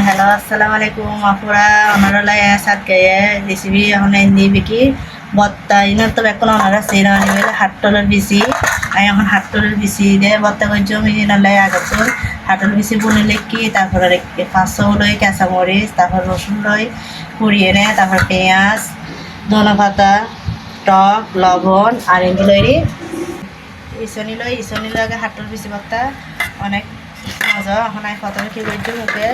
Hello আসসালামু আলাইকুম আপুরা ওনারা সাত গায়ে রেসিপি এখন দিবি কি বত্তা ইনার তো এখন ওনারা সেরা নিবে হাটটলের বিচি আমি এখন হাটটলের বিচি দিয়ে বত্তা করছি মিনালাই আগাতুন হাটল বিচি বুনিলে কি তারপরে 500 লই কাঁচামরিচ তারপর রসুন লই পুড়িয়ে নেয় তারপর পেঁয়াজ ধনে পাতা টক লবণ আর এগুলো ইসনি লই আগে হাটল বিচি বত্তা অনেক মজা এখন আমি প্রথমে কী করছি মুখে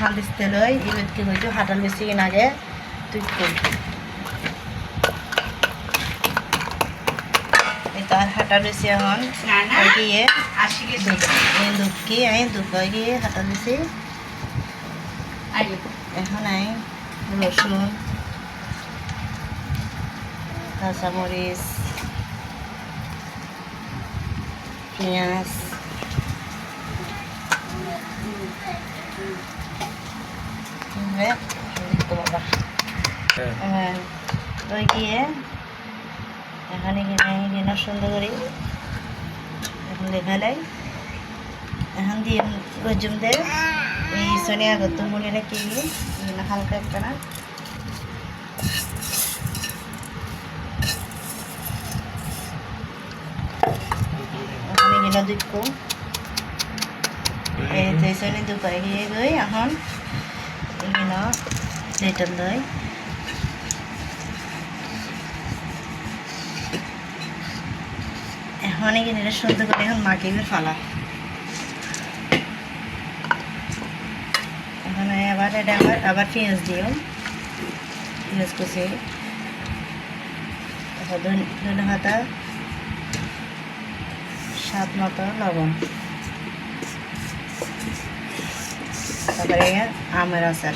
হাঁদিতে লই এবার কী করছি হাঁটাল বেশি আগে তুই এটা হাঁটাল বেশি এখন গিয়ে দুধ কি আমি দুধ গিয়ে হাঁটাল বেশি এখন আমি রসুন কাঁচামরিচ পেঁয়াজ ওই গিয়ে এখানে কিনে সুন্দর করে এখন লেখালাই এখন দিয়ে গজুম দে এই শনি আগত মনে না কি হালকা একটা না ওখানে কিনে দুধ এই শনি দুপাই গিয়ে গই এখন এগুলো লিটার দই এখন এখানে সুন্দর করে এখন মাখিয়ে ফালা এখন আবার এটা আবার পেঁয়াজ দিও পেঁয়াজ কুচি তারপর ধনে পাতা স্বাদ মতো লবণ তারপরে আমের আচার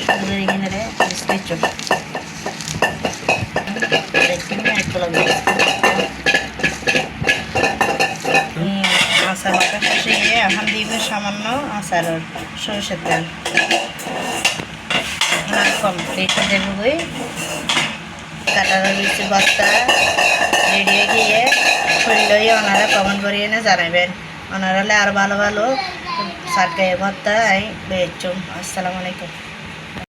সুন্দর এখানে বিস্কুট আচার মাথা কষিয়ে এখন দিব সামান্য আচার সরষের তেল কমপ্লিট দেবো গই কাটার দিচ্ছি বস্তা রেডি গিয়ে খুললেই ওনারা কমেন্ট করিয়ে না জানাবেন ওনারা আর ভালো ভালো সার গায়ে ভর্তা এই বেচুম আসসালামু আলাইকুম।